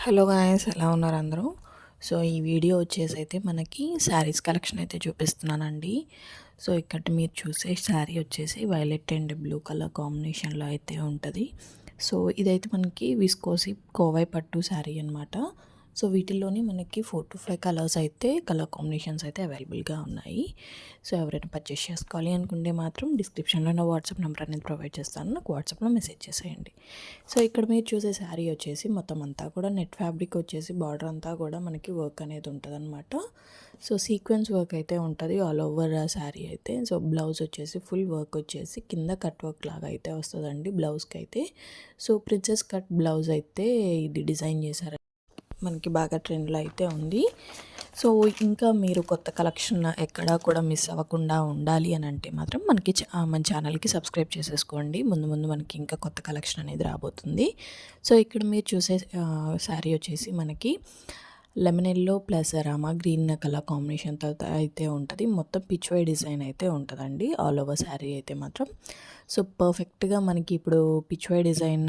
Hello guys, ఎలా ఉన్నారు అందరూ? సో ఈ వీడియో వచ్చేసి మనకి శారీస్ కలెక్షన్ అయితే చూపిస్తున్నానండి. సో ఇక్కడ మీరు చూసే శారీ వచ్చేసి వైలెట్ అండ్ బ్లూ కలర్ కాంబినేషన్లో అయితే ఉంటుంది. సో ఇదైతే మనకి విస్కోసి కోవై పట్టు శారీ అనమాట. సో వీటిల్లోనే మనకి 4 to 5 కలర్స్ అయితే కలర్ కాంబినేషన్స్ అయితే అవైలబుల్గా ఉన్నాయి. సో ఎవరైనా పర్చేస్ చేసుకోవాలి అనుకుంటే మాత్రం డిస్క్రిప్షన్లో నా వాట్సాప్ నెంబర్ అనేది ప్రొవైడ్ చేస్తాను, నాకు వాట్సాప్లో మెసేజ్ చేసేయండి. సో ఇక్కడ మీరు చూసే శారీ వచ్చేసి మొత్తం అంతా కూడా నెట్ ఫ్యాబ్రిక్ వచ్చేసి బార్డర్ అంతా కూడా మనకి వర్క్ అనేది ఉంటుంది అనమాట. సో సీక్వెన్స్ వర్క్ అయితే ఉంటుంది ఆల్ ఓవర్ శారీ అయితే. సో బ్లౌజ్ వచ్చేసి ఫుల్ వర్క్ వచ్చేసి కింద కట్ వర్క్ లాగా అయితే వస్తుందండి బ్లౌజ్కి అయితే. సో ప్రిన్సెస్ కట్ బ్లౌజ్ అయితే ఇది డిజైన్ చేశారు, మనకి బాగా ట్రెండ్లో అయితే ఉంది. సో ఇంకా మీరు కొత్త కలెక్షన్ ఎక్కడా కూడా మిస్ అవ్వకుండా ఉండాలి అని అంటే మాత్రం మన ఛానల్కి సబ్స్క్రైబ్ చేసేసుకోండి. ముందు ముందు మనకి ఇంకా కొత్త కలెక్షన్ అనేది రాబోతుంది. సో ఇక్కడ మీరు చూసే శారీ వచ్చేసి మనకి lemon yellow plus Rama green colour కాంబినేషన్తో అయితే ఉంటుంది. మొత్తం పిచ్ వై డిజైన్ అయితే ఉంటుందండి ఆల్ ఓవర్ శారీ అయితే మాత్రం. సో పర్ఫెక్ట్గా మనకి ఇప్పుడు పిచ్ వై డిజైన్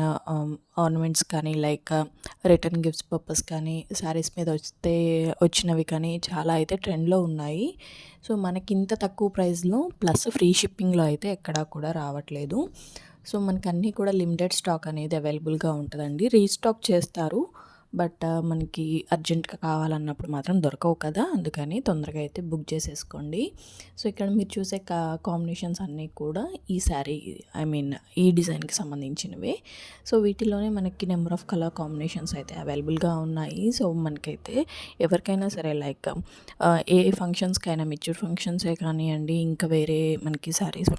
ఆర్నమెంట్స్ కానీ లైక్ రిటర్న్ గిఫ్ట్స్ పర్పస్ కానీ శారీస్ మీద వచ్చినవి కానీ చాలా అయితే ట్రెండ్లో ఉన్నాయి. సో మనకి ఇంత తక్కువ ప్రైస్లో ప్లస్ ఫ్రీ షిప్పింగ్లో అయితే ఎక్కడా కూడా రావట్లేదు. సో మనకి అన్నీ కూడా లిమిటెడ్ స్టాక్ అనేది అవైలబుల్గా ఉంటుందండి. రీస్టాక్ చేస్తారు, బట్ మనకి అర్జెంట్గా కావాలన్నప్పుడు మాత్రం దొరకవు కదా, అందుకని తొందరగా అయితే బుక్ చేసేసుకోండి. సో ఇక్కడ మీరు చూసే కాంబినేషన్స్ అన్నీ కూడా ఈ శారీ ఈ డిజైన్కి సంబంధించినవే. సో వీటిలోనే మనకి నెంబర్ ఆఫ్ కలర్ కాంబినేషన్స్ అయితే అవైలబుల్గా ఉన్నాయి. సో మనకైతే ఎవరికైనా సరే లైక్ ఏ ఫంక్షన్స్కైనా మెచ్యూర్ ఫంక్షన్సే కానివ్వండి, ఇంకా వేరే మనకి శారీస్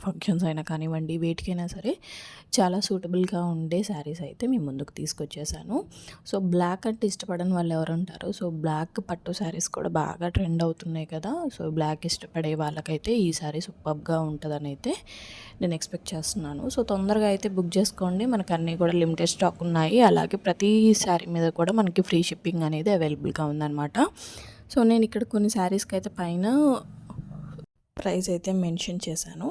ఫంక్షన్స్ అయినా కానివ్వండి, వేటికైనా సరే చాలా సూటబుల్గా ఉండే శారీస్ అయితే మేము ముందుకు తీసుకొచ్చేసాను. సో బ్లాక్ అంటే ఇష్టపడని వాళ్ళు ఎవరు ఉంటారు? సో బ్లాక్ పట్టు శారీస్ కూడా బాగా ట్రెండ్ అవుతున్నాయి కదా. సో బ్లాక్ ఇష్టపడే వాళ్ళకైతే ఈ శారీ సూపర్గా ఉంటుందని అయితే నేను ఎక్స్పెక్ట్ చేస్తున్నాను. సో తొందరగా అయితే బుక్ చేసుకోండి, మనకు అన్నీ కూడా లిమిటెడ్ స్టాక్ ఉన్నాయి. అలాగే ప్రతి శారీ మీద కూడా మనకి ఫ్రీ షిప్పింగ్ అనేది అవైలబుల్గా ఉందన్నమాట. సో నేను ఇక్కడ కొన్ని శారీస్కి అయితే పైన ప్రైస్ అయితే మెన్షన్ చేశాను.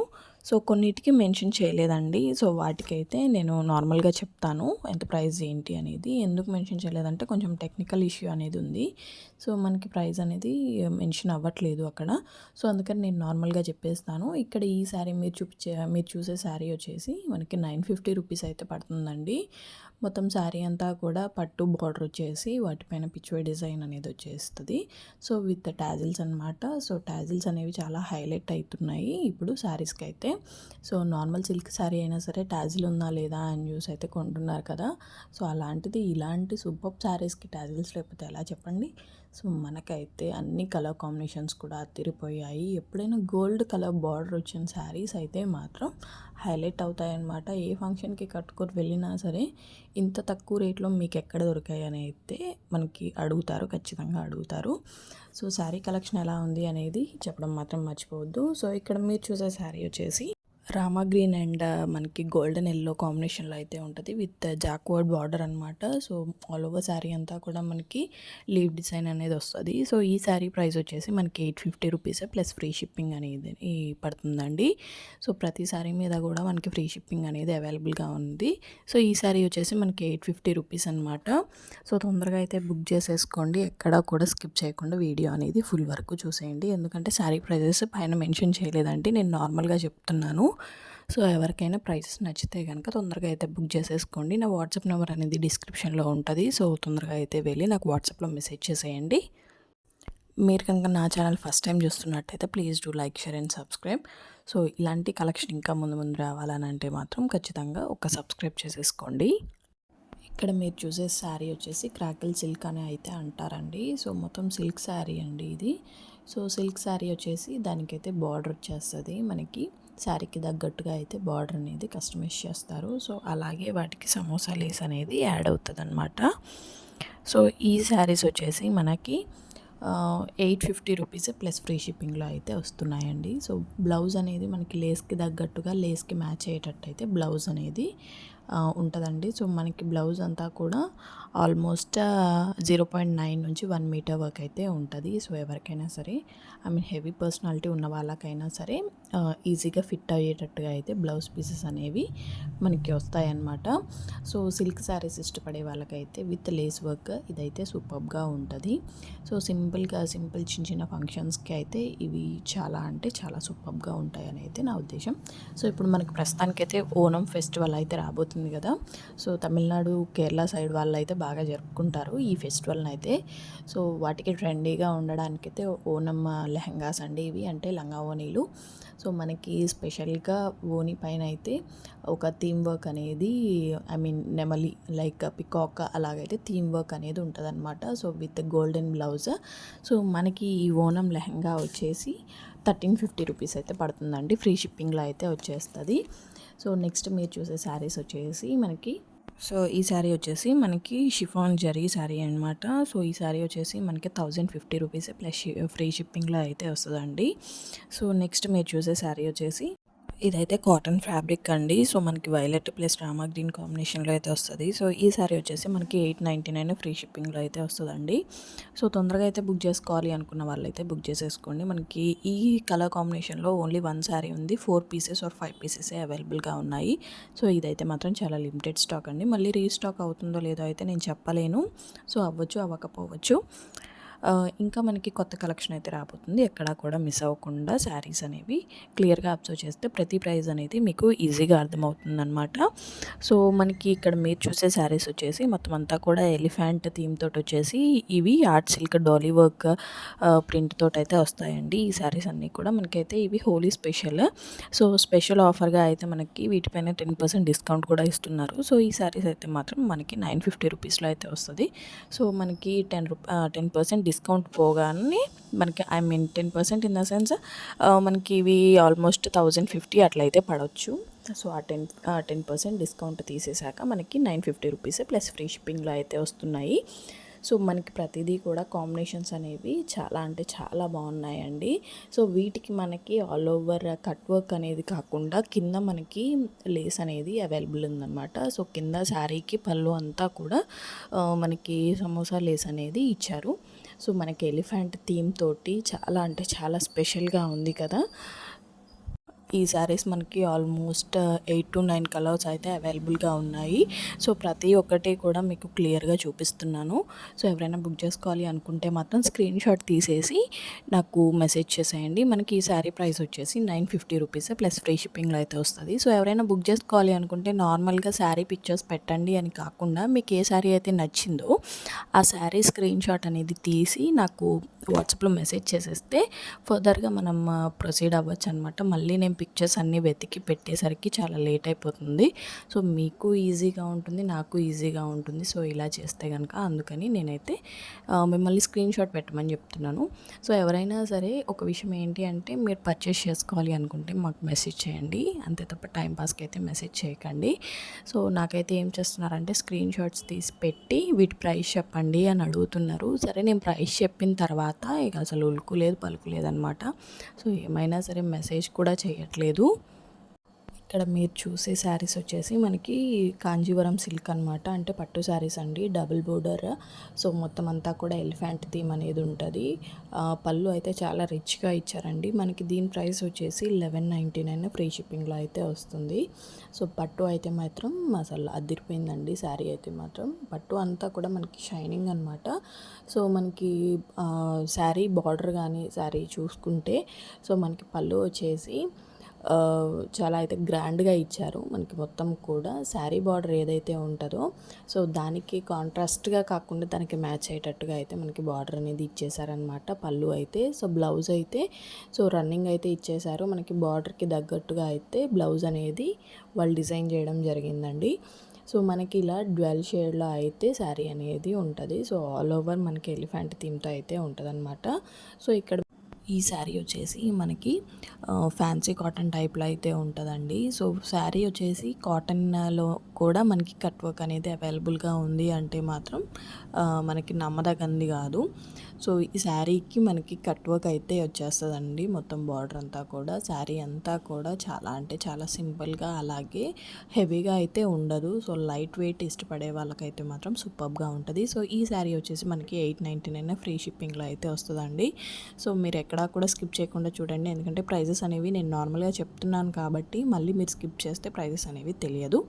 సో కొన్నిటికి మెన్షన్ చేయలేదండి. సో వాటికైతే నేను నార్మల్గా చెప్తాను ఎంత ప్రైస్ ఏంటి అనేది. ఎందుకు మెన్షన్ చేయలేదంటే కొంచెం టెక్నికల్ ఇష్యూ అనేది ఉంది. సో మనకి ప్రైస్ అనేది మెన్షన్ అవ్వట్లేదు అక్కడ. సో అందుకని నేను నార్మల్గా చెప్పేస్తాను. ఇక్కడ ఈ శారీ మీరు చూసే శారీ వచ్చేసి మనకి 950 రూపీస్ అయితే పడుతుందండి. మొత్తం శారీ అంతా కూడా పట్టు బార్డర్ వచ్చేసి వాటిపైన పిచ్వే డిజైన్ అనేది వచ్చేస్తుంది. సో విత్ టాజిల్స్ అనమాట. సో టాజిల్స్ అనేవి చాలా హైలైట్ అవుతున్నాయి ఇప్పుడు శారీస్కి అయితే. సో నార్మల్ సిల్క్ శారీ అయినా సరే టాజిల్ ఉందా లేదా అని చూసి అయితే కొంటున్నారు కదా. సో అలాంటిది ఇలాంటి సూపర్ శారీస్కి టాజిల్స్ లేకపోతే ఎలా చెప్పండి. సో మనకైతే అన్ని కలర్ కాంబినేషన్స్ కూడా అదిరిపోయాయి. ఎప్పుడైనా గోల్డ్ కలర్ బార్డర్ వచ్చిన శారీస్ అయితే మాత్రం హైలైట్ అవుతాయన్నమాట. ఏ ఫంక్షన్కి కట్టుకొని వెళ్ళినా సరే ఇంత తక్కువ రేట్లో మీకు ఎక్కడ దొరికాయి అని అయితే మనకి అడుగుతారు, ఖచ్చితంగా అడుగుతారు. సో శారీ కలెక్షన్ ఎలా ఉంది అనేది చెప్పడం మాత్రం మర్చిపోవద్దు. సో ఇక్కడ మీరు చూసే శారీ వచ్చేసి రామా గ్రీన్ అండ్ మనకి గోల్డెన్ ఎల్లో కాంబినేషన్లో అయితే ఉంటుంది విత్ జాక్వర్డ్ బార్డర్ అనమాట. సో ఆల్ ఓవర్ శారీ అంతా కూడా మనకి లీవ్ డిజైన్ అనేది వస్తుంది. సో ఈ శారీ ప్రైస్ వచ్చేసి మనకి 850 రూపీస్ ప్లస్ ఫ్రీ షిప్పింగ్ అనేది పడుతుందండి. సో ప్రతి శారీ మీద కూడా మనకి ఫ్రీ షిప్పింగ్ అనేది అవైలబుల్గా ఉంది. సో ఈ శారీ వచ్చేసి మనకి 850 రూపీస్ అనమాట. సో తొందరగా అయితే బుక్ చేసేసుకోండి, ఎక్కడా కూడా స్కిప్ చేయకుండా వీడియో అనేది ఫుల్ వరకు చూసేయండి. ఎందుకంటే శారీ ప్రైజెస్ పైన మెన్షన్ చేయలేదండి, నేను నార్మల్గా చెప్తున్నాను. సో ఎవరికైనా ప్రైసెస్ నచ్చితే కనుక తొందరగా అయితే బుక్ చేసేసుకోండి. నా వాట్సాప్ నెంబర్ అనేది డిస్క్రిప్షన్లో ఉంటుంది. సో తొందరగా అయితే వెళ్ళి నాకు వాట్సాప్లో మెసేజ్ చేసేయండి. మీరు కనుక నా ఛానల్ ఫస్ట్ టైం చూస్తున్నట్టయితే please do like, share and subscribe. So ఇలాంటి కలెక్షన్ ఇంకా ముందు ముందు రావాలని అంటే మాత్రం ఖచ్చితంగా ఒక సబ్స్క్రైబ్ చేసేసుకోండి. ఇక్కడ మీరు చూసే శారీ వచ్చేసి క్రాకిల్ సిల్క్ అని అయితే అంటారండి. సో మొత్తం సిల్క్ శారీ అండి ఇది. సో సిల్క్ శారీ వచ్చేసి దానికైతే బార్డర్ వచ్చేస్తుంది, మనకి శారీకి తగ్గట్టుగా అయితే బార్డర్ అనేది కస్టమైజ్ చేస్తారు. సో అలాగే వాటికి సమోసా లేస్ అనేది యాడ్ అవుతుంది అనమాట. సో ఈ శారీస్ వచ్చేసి మనకి 850 రూపీస్ ప్లస్ ఫ్రీ షిప్పింగ్లో అయితే వస్తున్నాయండి. సో బ్లౌజ్ అనేది మనకి లేస్కి తగ్గట్టుగా లేస్కి మ్యాచ్ అయ్యేటట్టు అయితే బ్లౌజ్ అనేది ఉంటుందండి. సో మనకి బ్లౌజ్ అంతా కూడా ఆల్మోస్ట్ 0.9 నుంచి 1 మీటర్ వరకు అయితే ఉంటుంది. సో ఎవరికైనా సరే హెవీ పర్సనాలిటీ ఉన్న వాళ్ళకైనా సరే ఈజీగా ఫిట్ అయ్యేటట్టుగా అయితే బ్లౌజ్ పీసెస్ అనేవి మనకి వస్తాయన్నమాట. సో సిల్క్ శారీస్ ఇష్టపడే వాళ్ళకైతే విత్ లేస్ వర్క్ ఇదైతే సూపర్గా ఉంటుంది. సో సింపుల్ చిన్న చిన్న ఫంక్షన్స్కి అయితే ఇవి చాలా అంటే చాలా సూపర్గా ఉంటాయని అయితే నా ఉద్దేశం. సో ఇప్పుడు మనకి ప్రస్తుతానికైతే ఓనం ఫెస్టివల్ అయితే రాబోతుంది కదా. సో తమిళనాడు, కేరళ సైడ్ వాళ్ళు అయితే బాగా జరుపుకుంటారు ఈ ఫెస్టివల్ని అయితే. సో వాటికి ట్రెండీగా ఉండడానికైతే ఓనం లెహంగాస్ అండి ఇవి, అంటే లంగా ఓనీలు. సో మనకి స్పెషల్గా ఓనీ పైన అయితే ఒక థీమ్ వర్క్ అనేది నెమలి లైక్ పికాక్ అలాగైతే థీమ్ వర్క్ అనేది ఉంటుంది అనమాట. So with golden blouse. So మనకి ఈ ఓనం లెహంగా వచ్చేసి 1350 రూపీస్ అయితే పడుతుందండి, ఫ్రీ షిప్పింగ్లో అయితే వచ్చేస్తుంది. సో నెక్స్ట్ మీరు చూసే శారీస్ వచ్చేసి మనకి ఈ శారీ వచ్చేసి మనకి షిఫాన్ జరీ శారీ అనమాట. సో ఈ శారీ వచ్చేసి మనకి 1050 రూపీస్ ప్లస్ ఫ్రీ షిప్పింగ్లో అయితే వస్తుందండి. సో నెక్స్ట్ మీరు చూసే శారీ వచ్చేసి ఇదైతే కాటన్ ఫ్యాబ్రిక్ అండి. సో మనకి వైలెట్ ప్లస్ రామా గ్రీన్ కాంబినేషన్లో అయితే వస్తుంది. సో ఈ శారీ వచ్చేసి మనకి 899 ఫ్రీ షిప్పింగ్లో అయితే వస్తుందండి. సో తొందరగా అయితే బుక్ చేసుకోవాలి అనుకున్న వాళ్ళైతే బుక్ చేసేసుకోండి. మనకి ఈ కలర్ కాంబినేషన్లో ఓన్లీ 1 శారీ ఉంది, 4 పీసెస్ ఆర్ 5 పీసెస్ అవైలబుల్గా ఉన్నాయి. సో ఇదైతే మాత్రం చాలా లిమిటెడ్ స్టాక్ అండి. మళ్ళీ రీస్టాక్ అవుతుందో లేదో అయితే నేను చెప్పలేను. సో అవ్వచ్చు అవ్వకపోవచ్చు. ఇంకా మనకి కొత్త కలెక్షన్ అయితే రాబోతుంది. ఎక్కడా కూడా మిస్ అవ్వకుండా శారీస్ అనేవి క్లియర్గా అబ్జర్వ్ చేస్తే ప్రతి ప్రైస్ అనేది మీకు ఈజీగా అర్థమవుతుంది అనమాట. సో మనకి ఇక్కడ మీరు చూసే శారీస్ వచ్చేసి మొత్తం అంతా కూడా ఎలిఫెంట్ థీమ్ తోటి వచ్చేసి ఇవి art silk Dolly work print తోటి అయితే వస్తాయండి. ఈ శారీస్ అన్నీ కూడా మనకైతే ఇవి హోలీ స్పెషల్. సో స్పెషల్ ఆఫర్గా అయితే మనకి వీటిపైన 10% డిస్కౌంట్ కూడా ఇస్తున్నారు. సో ఈ శారీస్ అయితే మాత్రం మనకి 950 రూపీస్లో అయితే వస్తుంది. సో మనకి 10% డిస్కౌంట్ పోగానే మనకి 10% ఇన్ ద సెన్స్ మనకి ఇవి ఆల్మోస్ట్ 1050 అట్లయితే పడవచ్చు. సో ఆ 10% డిస్కౌంట్ తీసేసాక మనకి 950 రూపీస్ ప్లస్ ఫ్రీ షిప్పింగ్లో అయితే వస్తున్నాయి. సో మనకి ప్రతిదీ కూడా కాంబినేషన్స్ అనేవి చాలా అంటే చాలా బాగున్నాయండి. సో వీటికి మనకి ఆల్ ఓవర్ కట్ వర్క్ అనేది కాకుండా కింద మనకి లేస్ అనేది అవైలబుల్ ఉందన్నమాట. సో కింద శారీకి పళ్ళు అంతా కూడా మనకి సమోసా లేస్ అనేది ఇచ్చారు. సో మనకి ఎలిఫెంట్ థీమ్ తోటి చాలా అంటే చాలా స్పెషల్గా ఉంది కదా. ఈ శారీస్ మనకి ఆల్మోస్ట్ 8 to 9 కలర్స్ అయితే అవైలబుల్గా ఉన్నాయి. సో ప్రతి ఒక్కటి కూడా మీకు క్లియర్గా చూపిస్తున్నాను. సో ఎవరైనా బుక్ చేసుకోవాలి అనుకుంటే మాత్రం స్క్రీన్ షాట్ తీసేసి నాకు మెసేజ్ చేసేయండి. మనకి ఈ శారీ ప్రైస్ వచ్చేసి 950 రూపీస్ ప్లస్ ఫ్రీ షిప్పింగ్లో అయితే వస్తుంది. సో ఎవరైనా బుక్ చేసుకోవాలి అనుకుంటే నార్మల్గా శారీ పిక్చర్స్ పెట్టండి అని కాకుండా మీకు ఏ శారీ అయితే నచ్చిందో ఆ శారీ స్క్రీన్ షాట్ అనేది తీసి నాకు వాట్సాప్లో మెసేజ్ చేసేస్తే ఫర్దర్గా మనం ప్రొసీడ్ అవ్వచ్చు అనమాట. మళ్ళీ నేను పిక్చర్స్ అన్నీ వెతికి పెట్టేసరికి చాలా లేట్ అయిపోతుంది. సో మీకు ఈజీగా ఉంటుంది, నాకు ఈజీగా ఉంటుంది. సో ఇలా చేస్తే కనుక అందుకని నేనైతే మిమ్మల్ని స్క్రీన్ షాట్ పెట్టమని చెప్తున్నాను. సో ఎవరైనా సరే ఒక విషయం ఏంటి అంటే మీరు పర్చేస్ చేసుకోవాలి అనుకుంటే మాకు మెసేజ్ చేయండి, అంతే తప్ప టైంపాస్కి అయితే మెసేజ్ చేయకండి. సో నాకైతే ఏం చేస్తున్నారంటే స్క్రీన్ షాట్స్ తీసి పెట్టి వీటి ప్రైస్ చెప్పండి అని అడుగుతున్నారు. సరే నేను ప్రైస్ చెప్పిన తర్వాత ఇక అసలు ఉలుకు లేదు పలుకు లేదనమాట. సో ఏమైనా సరే మెసేజ్ కూడా చేయట్లేదు. ఇక్కడ మీరు చూసే శారీస్ వచ్చేసి మనకి కాంజీవరం సిల్క్ అనమాట, అంటే పట్టు శారీస్ అండి, డబుల్ బోర్డర్. సో మొత్తం అంతా కూడా ఎలిఫెంట్ థీమ్ అనేది ఉంటుంది. పళ్ళు అయితే చాలా రిచ్గా ఇచ్చారండి. మనకి దీని ప్రైస్ వచ్చేసి 1199 ఫ్రీ షిప్పింగ్లో అయితే వస్తుంది. సో పట్టు అయితే మాత్రం అసలు అదిరిపోయిందండి శారీ అయితే మాత్రం. పట్టు అంతా కూడా మనకి షైనింగ్ అనమాట. సో మనకి శారీ బార్డర్ కానీ శారీ చూసుకుంటే సో మనకి పళ్ళు వచ్చేసి చాలా అయితే గ్రాండ్గా ఇచ్చారు. మనకి మొత్తం కూడా శారీ బార్డర్ ఏదైతే ఉంటుందో సో దానికి కాంట్రాస్ట్గా కాకుండా దానికి మ్యాచ్ అయ్యేటట్టుగా అయితే మనకి బార్డర్ అనేది ఇచ్చేసారనమాట. పళ్ళు అయితే సో బ్లౌజ్ అయితే సో రన్నింగ్ అయితే ఇచ్చేసారు. మనకి బార్డర్కి తగ్గట్టుగా అయితే బ్లౌజ్ అనేది వాళ్ళు డిజైన్ చేయడం జరిగిందండి. సో మనకి ఇలా డ్వెల్ షేడ్లో అయితే శారీ అనేది ఉంటుంది. సో ఆల్ ఓవర్ మనకి ఎలిఫెంట్ థీమ్తో అయితే ఉంటుంది అనమాట. సో ఇక్కడ ఈ శారీ వచ్చేసి మనకి ఫ్యాన్సీ కాటన్ టైప్లో అయితే ఉంటుందండి. సో శారీ వచ్చేసి కాటన్లో కూడా మనకి కట్ వర్క్ అనేది అవైలబుల్గా ఉంది అంటే మాత్రం మనకి నమ్మదగింది కాదు. సో ఈ శారీకి మనకి కట్ వర్క్ అయితే వచ్చేస్తుందండి. మొత్తం బార్డర్ అంతా కూడా, శారీ అంతా కూడా చాలా అంటే చాలా సింపుల్గా, అలాగే హెవీగా అయితే ఉండదు. సో లైట్ వెయిట్ ఇష్టపడే వాళ్ళకైతే మాత్రం సూపర్గా ఉంటుంది. సో ఈ శారీ వచ్చేసి మనకి 899 ఫ్రీ షిప్పింగ్లో అయితే వస్తుందండి. సో మీరు ఎక్కడా కూడా స్కిప్ చేయకుండా చూడండి, ఎందుకంటే ప్రైజెస్ అనేవి నేను నార్మల్గా చెప్తున్నాను కాబట్టి మళ్ళీ మీరు స్కిప్ చేస్తే ప్రైజెస్ అనేవి తెలియదు.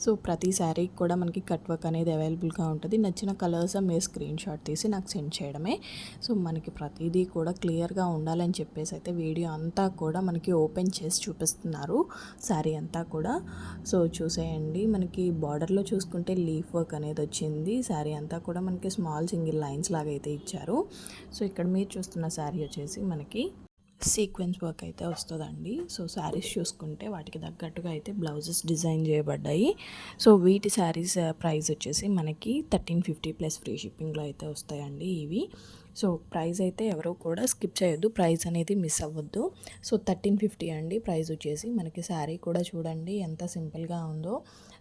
సో ప్రతి శారీకి కూడా మనకి కట్ వర్క్ అనేది అవైలబుల్గా ఉంటుంది. నచ్చిన కలర్స్ మీరు స్క్రీన్ షాట్ తీసి నాకు సెండ్ చేయడమే. సో మనకి ప్రతిదీ కూడా క్లియర్గా ఉండాలని చెప్పేసి అయితే వీడియో అంతా కూడా మనకి ఓపెన్ చేసి చూపిస్తున్నారు శారీ అంతా కూడా. సో చూసేయండి, మనకి బార్డర్లో చూసుకుంటే లీఫ్ వర్క్ అనేది వచ్చింది. శారీ అంతా కూడా మనకి స్మాల్ సింగిల్ లైన్స్ లాగా అయితే ఇచ్చారు. సో ఇక్కడ మీరు చూస్తున్న శారీ వచ్చేసి మనకి సీక్వెన్స్ వర్క్ అయితే వస్తుందండి. సో శారీస్ చూసుకుంటే వాటికి తగ్గట్టుగా అయితే బ్లౌజెస్ డిజైన్ చేయబడ్డాయి. సో వీటి శారీస్ ప్రైస్ వచ్చేసి మనకి 1350 ప్లస్ ఫ్రీ షిప్పింగ్లో అయితే వస్తాయండి ఇవి. సో ప్రైస్ అయితే ఎవరో కూడా స్కిప్ చేయొద్దు, ప్రైస్ అనేది మిస్ అవ్వద్దు. సో 1350 అండి ప్రైస్ వచ్చేసి. మనకి శారీ కూడా చూడండి ఎంత సింపుల్గా ఉందో.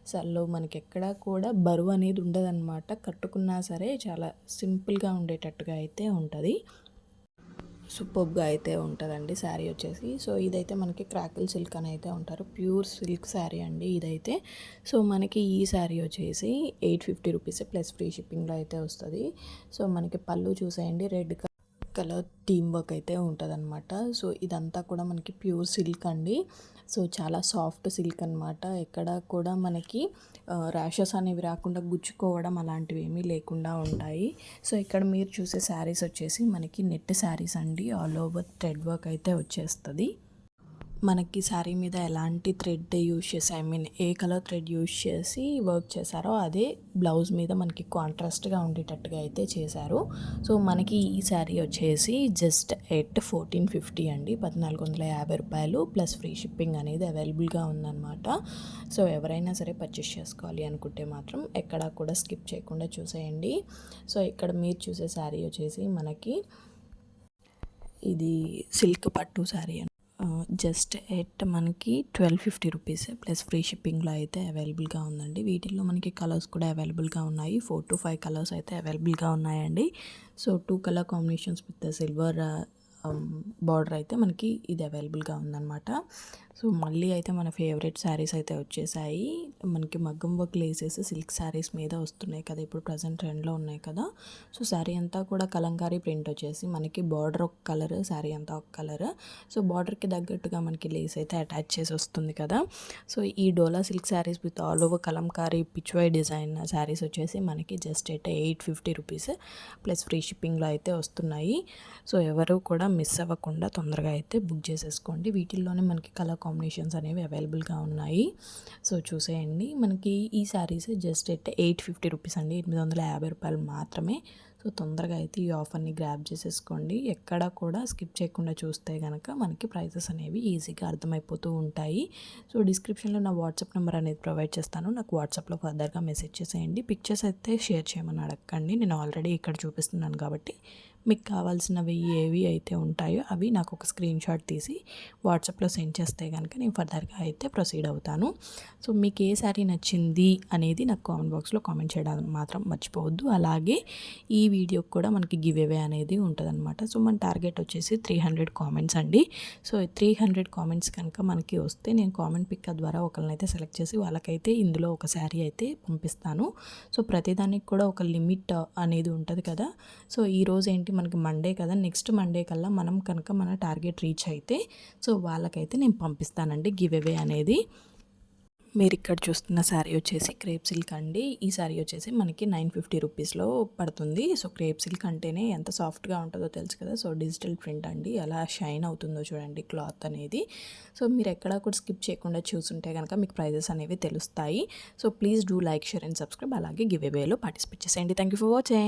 అసలు మనకి ఎక్కడ కూడా బరువు అనేది ఉండదన్నమాట. కట్టుకున్నా సరే చాలా సింపుల్గా ఉండేటట్టుగా అయితే ఉంటుంది. సూపర్గా అయితే ఉంటుందండి శారీ వచ్చేసి. సో ఇదైతే మనకి క్రాకిల్ సిల్క్ అని అయితే ఉంటారు, ప్యూర్ సిల్క్ శారీ అండి ఇదైతే. సో మనకి ఈ శారీ వచ్చేసి 850 రూపీస్ ప్లస్ ఫ్రీ షిప్పింగ్లో అయితే వస్తుంది. సో మనకి పళ్ళు చూసేయండి, రెడ్ కలర్ టీమ్ వర్క్ అయితే ఉంటుందన్నమాట. సో ఇదంతా కూడా మనకి ప్యూర్ సిల్క్ అండి. సో చాలా సాఫ్ట్ సిల్క్ అనమాట. ఎక్కడ కూడా మనకి ర్యాషెస్ అనేవి రాకుండా, గుచ్చుకోవడం అలాంటివి ఏమీ లేకుండా ఉంటాయి. సో ఇక్కడ మీరు చూసే శారీస్ వచ్చేసి మనకి నెట్ శారీస్ అండి. ఆల్ ఓవర్ థ్రెడ్ వర్క్ అయితే వచ్చేస్తుంది. మనకి శారీ మీద ఎలాంటి థ్రెడ్ యూజ్ చేసి, ఏ కలర్ థ్రెడ్ యూజ్ చేసి వర్క్ చేశారో అదే బ్లౌజ్ మీద మనకి కాంట్రాస్ట్గా ఉండేటట్టుగా అయితే చేశారు. సో మనకి ఈ శారీ వచ్చేసి జస్ట్ 1450 అండి, 1450 రూపాయలు ప్లస్ ఫ్రీ షిప్పింగ్ అనేది అవైలబుల్గా ఉందన్నమాట. సో ఎవరైనా సరే పర్చేస్ చేసుకోవాలి అనుకుంటే మాత్రం ఎక్కడా కూడా స్కిప్ చేయకుండా చూసేయండి. సో ఇక్కడ మీరు చూసే శారీ వచ్చేసి మనకి ఇది సిల్క్ పట్టు శారీ అని జస్ట్ మనకి 1250 రూపీస్ ప్లస్ ఫ్రీ షిప్పింగ్లో అయితే అవైలబుల్గా ఉందండి. వీటిల్లో మనకి కలర్స్ కూడా అవైలబుల్గా ఉన్నాయి. 4 to 5 కలర్స్ అయితే అవైలబుల్గా ఉన్నాయండి. So 2 colour combinations with silver border అయితే మనకి ఇది అవైలబుల్గా ఉందన్నమాట. సో మళ్ళీ అయితే మన ఫేవరెట్ శారీస్ అయితే వచ్చేసాయి. మనకి మగ్గం వర్క్ లేసెస్ సిల్క్ శారీస్ మీద వస్తున్నాయి కదా, ఇప్పుడు ప్రజెంట్ ట్రెండ్లో ఉన్నాయి కదా. సో శారీ అంతా కూడా కలంకారీ ప్రింట్ వచ్చేసి మనకి బార్డర్ ఒక కలర్, శారీ అంతా ఒక కలర్. సో బార్డర్కి తగ్గట్టుగా మనకి లేస్ అయితే అటాచ్ చేసి వస్తుంది కదా. సో ఈ dola silk saris with all over Kalamkari pichwai design saris వచ్చేసి మనకి జస్ట్ 850 రూపీస్ ప్లస్ ఫ్రీ షిప్పింగ్లో అయితే వస్తున్నాయి. సో ఎవరు కూడా మిస్ అవ్వకుండా తొందరగా అయితే బుక్ చేసేసుకోండి. వీటిల్లోనే మనకి కలర్ కాంబినేషన్స్ అనేవి అవైలబుల్గా ఉన్నాయి. సో చూసేయండి, మనకి ఈ శారీస్ జస్ట్ 850 రూపీస్ అండి, 850 రూపాయలు మాత్రమే. సో తొందరగా అయితే ఈ ఆఫర్ని గ్రాబ్ చేసేసుకోండి. ఎక్కడ కూడా స్కిప్ చేయకుండా చూస్తే కనుక మనకి ప్రైసెస్ అనేవి ఈజీగా అర్థమైపోతూ ఉంటాయి. సో డిస్క్రిప్షన్లో నా వాట్సాప్ నెంబర్ అనేది ప్రొవైడ్ చేస్తాను, నాకు వాట్సాప్లో ఫర్దర్గా మెసేజ్ చేసేయండి. పిక్చర్స్ అయితే షేర్ చేయమని అడగండి, నేను ఆల్రెడీ ఇక్కడ చూపిస్తున్నాను కాబట్టి మీకు కావాల్సినవి ఏవి అయితే ఉంటాయో అవి నాకు ఒక స్క్రీన్ షాట్ తీసి వాట్సాప్లో సెండ్ చేస్తే కనుక నేను ఫర్దర్గా అయితే ప్రొసీడ్ అవుతాను. సో మీకు ఏ శారీ నచ్చింది అనేది నాకు కామెంట్ బాక్స్లో కామెంట్ చేయడం మాత్రం మర్చిపోవద్దు. అలాగే ఈ వీడియోకి కూడా మనకి గివ్ అవే అనేది ఉంటుందన్నమాట. సో మన టార్గెట్ వచ్చేసి 300 కామెంట్స్ అండి. సో 300 కామెంట్స్ కనుక మనకి వస్తే నేను కామెంట్ పిక్ ద్వారా ఒకరినైతే సెలెక్ట్ చేసి వాళ్ళకైతే ఇందులో ఒక శారీ అయితే పంపిస్తాను. సో ప్రతిదానికి కూడా ఒక లిమిట్ అనేది ఉంటుంది కదా. సో ఈరోజు ఏంటి మనకి మండే కదా, నెక్స్ట్ మండే కల్లా మనం కనుక మన టార్గెట్ రీచ్ అయితే సో వాళ్ళకైతే నేను పంపిస్తానండి గివ్ అవే అనేది. మీరు ఇక్కడ చూస్తున్న శారీ వచ్చేసి క్రేప్ సిల్క్ అండి. ఈ శారీ వచ్చేసి మనకి 950 రూపీస్లో పడుతుంది. సో క్రేప్ సిల్క్ అంటేనే ఎంత సాఫ్ట్గా ఉంటుందో తెలుసు కదా. సో డిజిటల్ ప్రింట్ అండి, ఎలా షైన్ అవుతుందో చూడండి క్లాత్ అనేది. సో మీరు ఎక్కడా కూడా స్కిప్ చేయకుండా చూసుంటే కనుక మీకు ప్రైజెస్ అనేవి తెలుస్తాయి. So please do like, share and subscribe. అలాగే గివ్ అవేలో పార్టిసిపేట్ చేసేయండి. Thank you for watching.